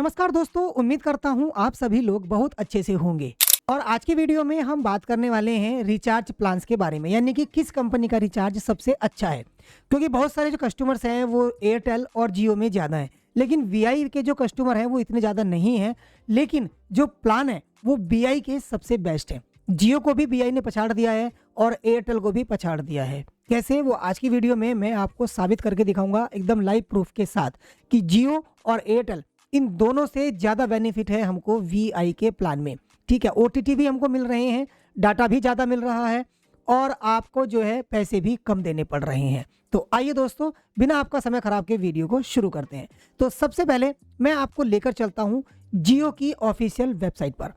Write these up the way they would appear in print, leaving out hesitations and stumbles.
नमस्कार दोस्तों, उम्मीद करता हूँ आप सभी लोग बहुत अच्छे से होंगे। और आज की वीडियो में हम बात करने वाले हैं रिचार्ज प्लान्स के बारे में, यानी कि किस कंपनी का रिचार्ज सबसे अच्छा है। क्योंकि बहुत सारे जो कस्टमर्स हैं वो एयरटेल और जियो में ज़्यादा हैं, लेकिन वीआई के जो कस्टमर हैं वो इतने ज़्यादा नहीं हैं। लेकिन जो प्लान है वो बीआई के सबसे बेस्ट है। जियो को भी बीआई ने पछाड़ दिया है और एयरटेल को भी पछाड़ दिया है। कैसे, वो आज की वीडियो में मैं आपको साबित करके दिखाऊंगा एकदम लाइव प्रूफ के साथ कि जियो और एयरटेल इन दोनों से ज़्यादा बेनिफिट है हमको वीआई के प्लान में। ठीक है, ओटीटी भी हमको मिल रहे हैं, डाटा भी ज़्यादा मिल रहा है और आपको जो है पैसे भी कम देने पड़ रहे हैं। तो आइए दोस्तों, बिना आपका समय खराब के वीडियो को शुरू करते हैं। तो सबसे पहले मैं आपको लेकर चलता हूँ जियो की ऑफिशियल वेबसाइट पर।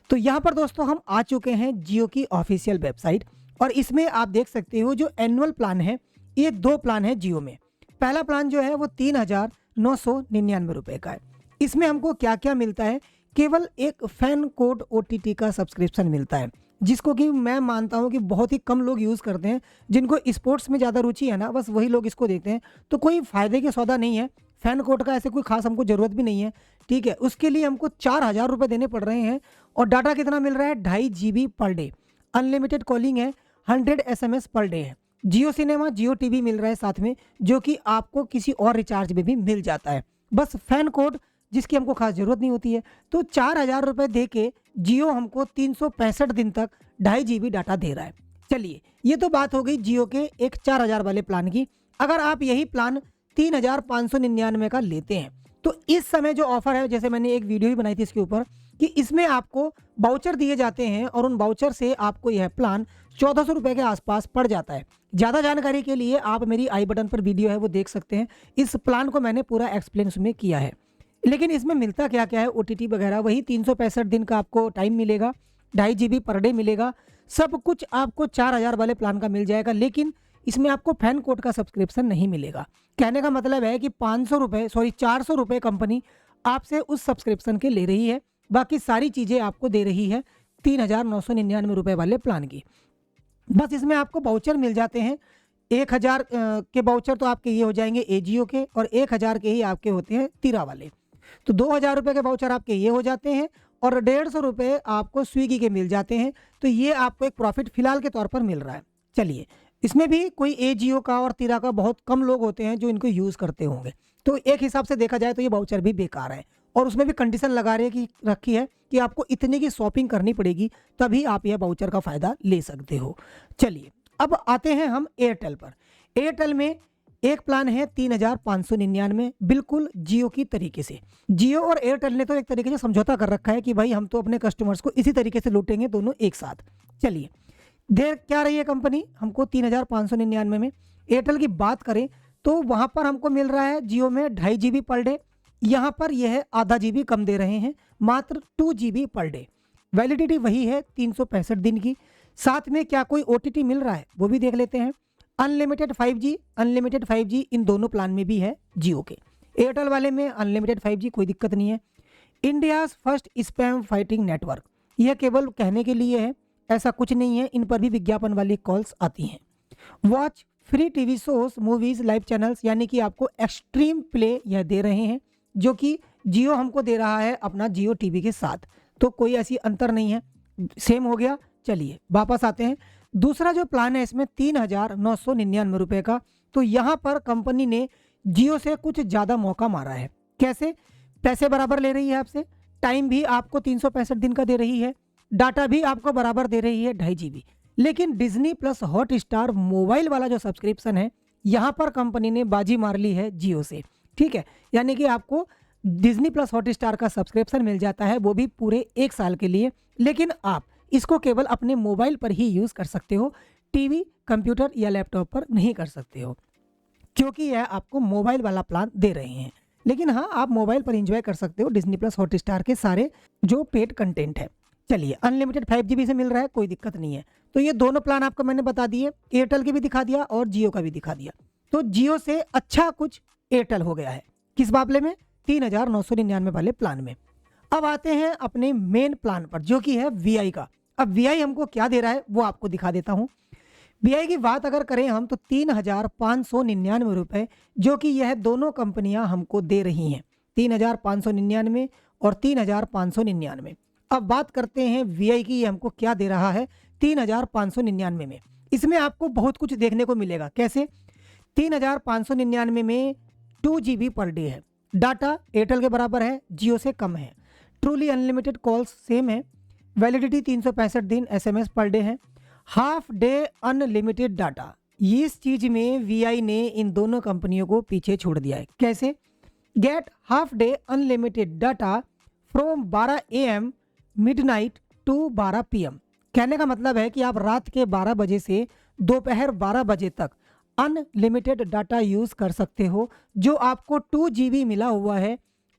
तो यहाँ पर दोस्तों हम आ चुके हैं जियो की ऑफिशियल वेबसाइट और इसमें आप देख सकते हो जो एनुअल प्लान है, ये दो प्लान है जियो में। पहला प्लान जो है वो 3,999 रुपये का है। इसमें हमको क्या क्या मिलता है, केवल एक फैन कोड ओटीटी का सब्सक्रिप्शन मिलता है, जिसको कि मैं मानता हूं कि बहुत ही कम लोग यूज़ करते हैं। जिनको स्पोर्ट्स में ज़्यादा रुचि है ना, बस वही लोग इसको देखते हैं। तो कोई फ़ायदे के सौदा नहीं है, फैन कोड का ऐसे कोई खास हमको ज़रूरत भी नहीं है। ठीक है, उसके लिए हमको 4,000 रुपये देने पड़ रहे हैं और डाटा कितना मिल रहा है, 2.5 GB per day. Unlimited calling है, 100 SMS पर डे है। जियो सिनेमा, जियो टीवी मिल रहा है साथ में, जो कि आपको किसी और रिचार्ज में भी मिल जाता है। बस फैन कोड जिसकी हमको खास जरूरत नहीं होती है। तो 4,000 रुपये दे के जियो हमको 365 दिन तक 2.5 GB डाटा दे रहा है। चलिए, ये तो बात हो गई जियो के एक 4,000 वाले प्लान की। अगर आप यही प्लान 3,599 का लेते हैं तो इस समय जो ऑफर है, जैसे मैंने एक वीडियो भी बनाई थी इसके ऊपर, कि इसमें आपको बाउचर दिए जाते हैं और उन बाउचर से आपको यह प्लान 1,400 रुपये के आसपास पड़ जाता है। ज़्यादा जानकारी के लिए आप मेरी आई बटन पर वीडियो है वो देख सकते हैं। इस प्लान को मैंने पूरा एक्सप्लेन उसमें किया है। लेकिन इसमें मिलता क्या क्या है, ओटीटी वगैरह, वही 365 दिन का आपको टाइम मिलेगा, 2.5 GB पर डे मिलेगा, सब कुछ आपको 4,000 वाले प्लान का मिल जाएगा। लेकिन इसमें आपको फैन कोड का सब्सक्रिप्शन नहीं मिलेगा। कहने का मतलब है कि 400 रुपये कंपनी आपसे उस सब्सक्रिप्शन के ले रही है, बाकी सारी चीज़ें आपको दे रही है 3,999 रुपये वाले प्लान की। बस इसमें आपको बाउचर मिल जाते हैं। 1,000 के बाउचर तो आपके ये हो जाएंगे एजियो के, और 1,000 के ही आपके होते हैं तिरा वाले। तो 2,000 रुपये के वाउचर आपके ये हो जाते हैं और 150 रुपये आपको स्विगी के मिल जाते हैं। तो ये आपको एक प्रॉफिट फिलहाल के तौर पर मिल रहा है। चलिए, इसमें भी कोई एजियो का और तिरा का बहुत कम लोग होते हैं जो इनको यूज़ करते होंगे। तो एक हिसाब से देखा जाए तो ये वाउचर भी बेकार है और उसमें भी कंडीशन लगा रखी है कि आपको इतने की शॉपिंग करनी पड़ेगी, तभी आप यह वाउचर का फ़ायदा ले सकते हो। चलिए, अब आते हैं हम एयरटेल पर। एयरटेल में एक प्लान है 3,599, बिल्कुल जियो की तरीके से। जियो और एयरटेल ने तो एक तरीके से समझौता कर रखा है कि भाई हम तो अपने कस्टमर्स को इसी तरीके से लूटेंगे दोनों एक साथ। चलिए, देर क्या रही है कंपनी हमको 3,599 में। एयरटेल की बात करें तो वहाँ पर हमको मिल रहा है जियो में 2.5 GB पर डे, यहाँ पर यह है आधा GB कम दे रहे हैं, मात्र 2 GB पर डे। वैलिडिटी वही है 365 दिन की। साथ में क्या कोई ओटीटी मिल रहा है वो भी देख लेते हैं। अनलिमिटेड 5G इन दोनों प्लान में भी है जियो के। एयरटेल वाले में अनलिमिटेड 5G कोई दिक्कत नहीं है। India's first spam fighting network, यह केवल कहने के लिए है, ऐसा कुछ नहीं है, इन पर भी विज्ञापन वाली कॉल्स आती हैं। Watch free TV shows, movies, live channels, यानी कि आपको एक्सट्रीम प्ले यह दे रहे हैं, जो कि जियो हमको दे रहा है अपना जियो टीवी के साथ। तो कोई ऐसी अंतर नहीं है, सेम हो गया। चलिए वापस आते हैं। दूसरा जो प्लान है इसमें 3,999 रुपये का। तो यहाँ पर कंपनी ने जियो से कुछ ज़्यादा मौका मारा है। कैसे? पैसे बराबर ले रही है आपसे, टाइम भी आपको 365 दिन का दे रही है, डाटा भी आपको बराबर दे रही है 2.5 GB। लेकिन Disney plus hot star mobile वाला जो सब्सक्रिप्शन है, यहाँ पर कंपनी ने बाजी मार ली है जियो से। ठीक है, यानी कि आपको डिज्नी प्लस हॉट स्टार का सब्सक्रिप्शन मिल जाता है, वो भी पूरे 1 साल के लिए। लेकिन आप इसको केवल अपने मोबाइल पर ही यूज़ कर सकते हो, टीवी, कंप्यूटर या लैपटॉप पर नहीं कर सकते हो, क्योंकि यह आपको मोबाइल वाला प्लान दे रहे हैं। लेकिन हाँ, आप मोबाइल पर एंजॉय कर सकते हो डिज्नी प्लस हॉट स्टार के सारे जो पेड कंटेंट है। चलिए, अनलिमिटेड 5 GB से मिल रहा है, कोई दिक्कत नहीं है। तो ये दोनों प्लान आपको मैंने बता दिए, एयरटेल के भी दिखा दिया और जियो का भी दिखा दिया। तो जियो से अच्छा कुछ एयरटेल हो गया है। किस मामले में? 3,999 वाले प्लान में। अब आते हैं अपने मेन प्लान पर, जो कि है वीआई का। अब वीआई हमको क्या दे रहा है वो आपको दिखा देता हूँ। वीआई की बात अगर करें हम तो 3,599 रुपये, जो कि यह दोनों कंपनियां हमको दे रही हैं। 3,599 और 3,599। अब बात करते हैं वीआई की, ये हमको क्या दे रहा है 3,599 में। इसमें आपको बहुत कुछ देखने को मिलेगा। कैसे? 3,599 में 2 GB पर डे है, डाटा एयरटेल के बराबर है, जियो से कम है, ट्रूली अनलिमिटेड कॉल्स सेम है, वैलिडिटी 365 दिन SMS पर डे है, हाफ डे अनलिमिटेड डाटा। इस चीज में वीआई ने इन दोनों कंपनियों को पीछे छोड़ दिया है। कैसे? Get half day unlimited data from 12 AM midnight to 12 PM। कहने का मतलब है कि आप रात के 12 बजे से दोपहर 12 बजे तक अनलिमिटेड डाटा यूज कर सकते हो। जो आपको 2 GB मिला हुआ है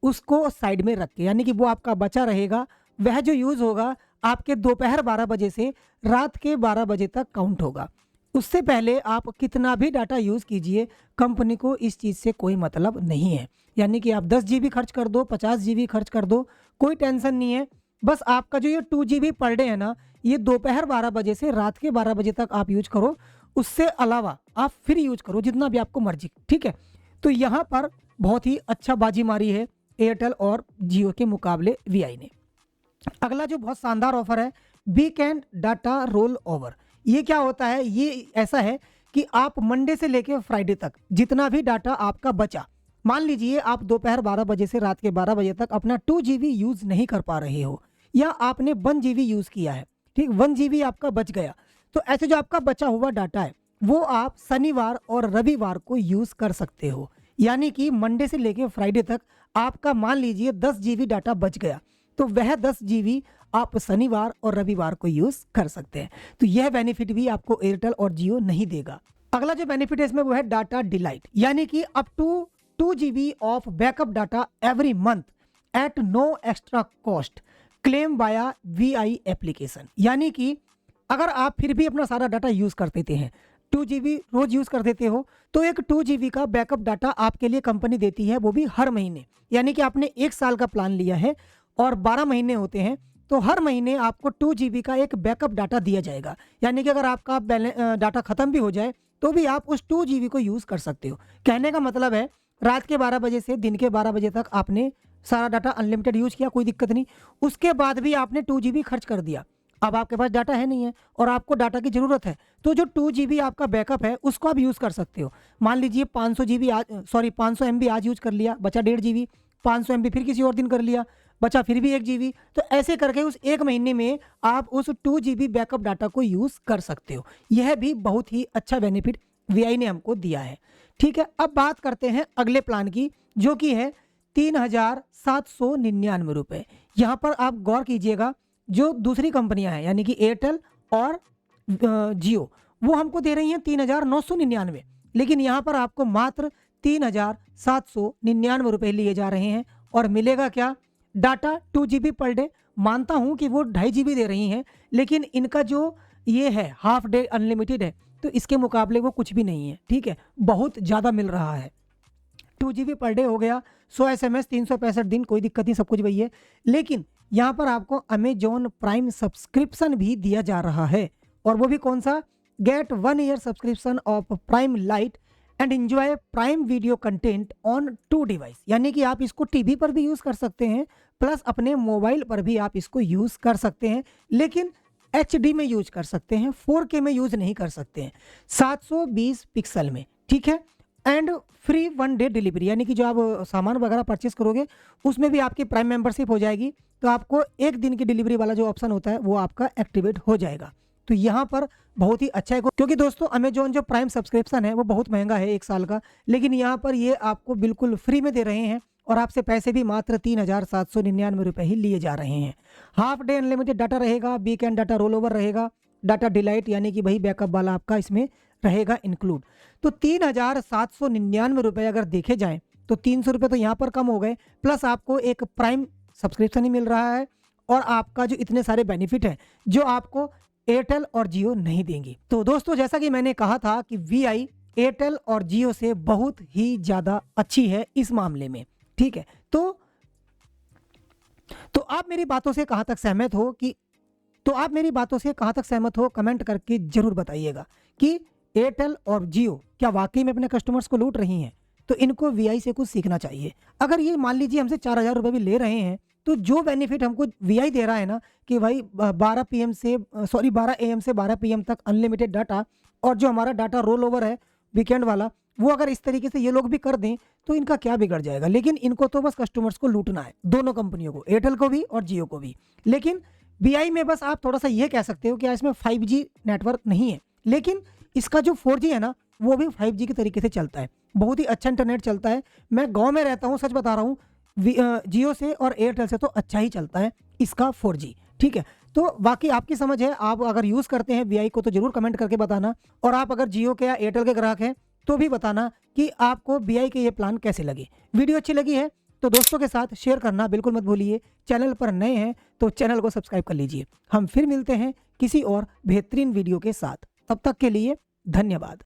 उसको साइड में रख के, यानी कि वो आपका बचा रहेगा, वह जो यूज होगा आपके दोपहर 12 बजे से रात के 12 बजे तक काउंट होगा। उससे पहले आप कितना भी डाटा यूज कीजिए, कंपनी को इस चीज से कोई मतलब नहीं है। यानी कि आप 10 GB खर्च कर दो, 50 GB खर्च कर दो, कोई टेंशन नहीं है। बस आपका जो ये 2 GB पर डे है ना, ये दोपहर 12 बजे से रात के 12 बजे तक आप यूज करो, उससे अलावा आप फिर यूज करो जितना भी आपको मर्जी। ठीक है, तो यहाँ पर बहुत ही अच्छा बाजी मारी है एयरटेल और जियो के मुकाबले वीआई ने। अगला जो बहुत शानदार ऑफर है, वीकेंड डाटा रोल ओवर। ये क्या होता है? ये ऐसा है कि आप मंडे से लेकर फ्राइडे तक जितना भी डाटा आपका बचा, मान लीजिए आप दोपहर 12 बजे से रात के 12 बजे तक अपना 2 GB यूज नहीं कर पा रहे हो, या आपने 1 GB यूज किया है, ठीक, 1 GB आपका बच गया, तो ऐसे जो आपका बचा हुआ डाटा है वो आप शनिवार और रविवार को यूज कर सकते हो। यानी कि मंडे से लेकर फ्राइडे तक आपका मान लीजिए 10 GB डाटा बच गया, तो वह 10 GB आप शनिवार और रविवार को यूज कर सकते हैं। तो यह बेनिफिट भी आपको एयरटेल और जियो नहीं देगा। अगला जो बेनिफिट है इसमें वो है डाटा डिलाइट, यानी कि up to 2 GB of backup data every month at no extra cost, claim via Vi application. यानी कि अगर आप फिर भी अपना सारा डाटा यूज कर देते हैं, 2 GB रोज यूज कर देते हो, तो एक 2 GB का बैकअप डाटा आपके लिए कंपनी देती है, वो भी हर महीने। यानी कि आपने 1 साल का प्लान लिया है और 12 महीने होते हैं, तो हर महीने आपको 2 GB का एक बैकअप डाटा दिया जाएगा। यानी कि अगर आपका डाटा खत्म भी हो जाए तो भी आप उस 2 GB को यूज कर सकते हो। कहने का मतलब है रात के 12 बजे से दिन के 12 बजे तक आपने सारा डाटा अनलिमिटेड यूज किया, कोई दिक्कत नहीं, उसके बाद भी आपने 2 GB खर्च कर दिया, अब आपके पास डाटा है नहीं है और आपको डाटा की जरूरत है, तो जो 2 GB आपका बैकअप है उसको आप यूज कर सकते हो। मान लीजिए 500 MB आज यूज कर लिया, बचा 1.5 GB, 500 MB फिर किसी और दिन कर लिया, बचा फिर भी 1 GB, तो ऐसे करके उस एक महीने में आप उस 2 GB बैकअप डाटा को यूज कर सकते हो। यह भी बहुत ही अच्छा बेनिफिट वीआई ने हमको दिया है। ठीक है, अब बात करते हैं अगले प्लान की, जो कि है 3,799 रुपये। यहाँ पर आप गौर कीजिएगा, जो दूसरी कंपनियां हैं यानी कि एयरटेल और जियो, वो हमको दे रही हैं 3,999, लेकिन यहाँ पर आपको मात्र 3,799 रुपये लिए जा रहे हैं। और मिलेगा क्या? Data 2 GB per day. मानता हूँ कि वो 2.5 GB दे रही हैं, लेकिन इनका जो ये है हाफ डे अनलिमिटेड है, तो इसके मुकाबले वो कुछ भी नहीं है। ठीक है, बहुत ज़्यादा मिल रहा है। 2 GB पर डे हो गया, 100 SMS, 365 दिन, कोई दिक्कत नहीं, सब कुछ वही है। लेकिन यहाँ पर आपको अमेजॉन प्राइम सब्सक्रिप्शन भी दिया जा रहा है, और वो भी कौन सा? Get 1 year subscription of Prime Lite and enjoy Prime Video content on 2 device. यानी कि आप इसको टीवी पर भी यूज़ कर सकते हैं, प्लस अपने मोबाइल पर भी आप इसको यूज़ कर सकते हैं, लेकिन HD में यूज कर सकते हैं, 4K में यूज नहीं कर सकते हैं, 720 पिक्सल में। ठीक है, एंड फ्री 1 डे डिलीवरी, यानी कि जो आप सामान वगैरह परचेस करोगे उसमें भी आपकी प्राइम मेंबरशिप हो जाएगी, तो आपको 1 दिन की डिलीवरी वाला जो ऑप्शन होता है वो आपका एक्टिवेट हो जाएगा। तो यहाँ पर बहुत ही अच्छा है, क्योंकि दोस्तों अमेजॉन जो प्राइम सब्सक्रिप्शन है वो बहुत महंगा है 1 साल का, लेकिन यहाँ पर ये आपको बिल्कुल फ्री में दे रहे हैं, और आपसे पैसे भी मात्र 3,799 रुपये ही लिए जा रहे हैं। हाफ डे अनलिमिटेड डाटा रहेगा, वीकेंड डाटा रोल ओवर रहेगा, डाटा डिलाइट यानी कि भाई बैकअप वाला आपका इसमें रहेगा इंक्लूड। तो 3,799 रुपये अगर देखे जाएँ तो 300 रुपये तो यहाँ पर कम हो गए, प्लस आपको एक प्राइम सब्सक्रिप्शन ही मिल रहा है, और आपका जो इतने सारे बेनिफिट हैं जो आपको एयरटेल और जियो नहीं देंगी। तो दोस्तों जैसा कि मैंने कहा था कि वीआई एयरटेल और जियो से बहुत ही ज़्यादा अच्छी है इस मामले में। ठीक है, तो आप मेरी बातों से कहाँ तक सहमत हो कमेंट करके जरूर बताइएगा कि एयरटेल और जियो क्या वाकई में अपने कस्टमर्स को लूट रही हैं। तो इनको वीआई से कुछ सीखना चाहिए। अगर ये मान लीजिए हमसे 4,000 रुपये भी ले रहे हैं, तो जो बेनिफिट हमको वीआई दे रहा है ना कि भाई 12 AM से 12 PM तक अनलिमिटेड डाटा, और जो हमारा डाटा रोल ओवर है वीकेंड वाला, वो अगर इस तरीके से ये लोग भी कर दें तो इनका क्या बिगड़ जाएगा। लेकिन इनको तो बस कस्टमर्स को लूटना है, दोनों कंपनियों को, एयरटेल को भी और जियो को भी। लेकिन वीआई में बस आप थोड़ा सा ये कह सकते हो कि इसमें 5G नेटवर्क नहीं है, लेकिन इसका जो 4G है ना वो भी 5G के तरीके से चलता है, बहुत ही अच्छा इंटरनेट चलता है। मैं गाँव में रहता हूँ, सच बता रहा हूँ, जियो से और एयरटेल से तो अच्छा ही चलता है इसका 4G। ठीक है, तो बाकी आपकी समझ है, आप अगर यूज़ करते हैं वीआई को तो जरूर कमेंट करके बताना, और आप अगर जियो के या एयरटेल के ग्राहक हैं तो भी बताना कि आपको वीआई के ये प्लान कैसे लगे। वीडियो अच्छी लगी है तो दोस्तों के साथ शेयर करना बिल्कुल मत भूलिए। चैनल पर नए हैं तो चैनल को सब्सक्राइब कर लीजिए। हम फिर मिलते हैं किसी और बेहतरीन वीडियो के साथ, तब तक के लिए धन्यवाद।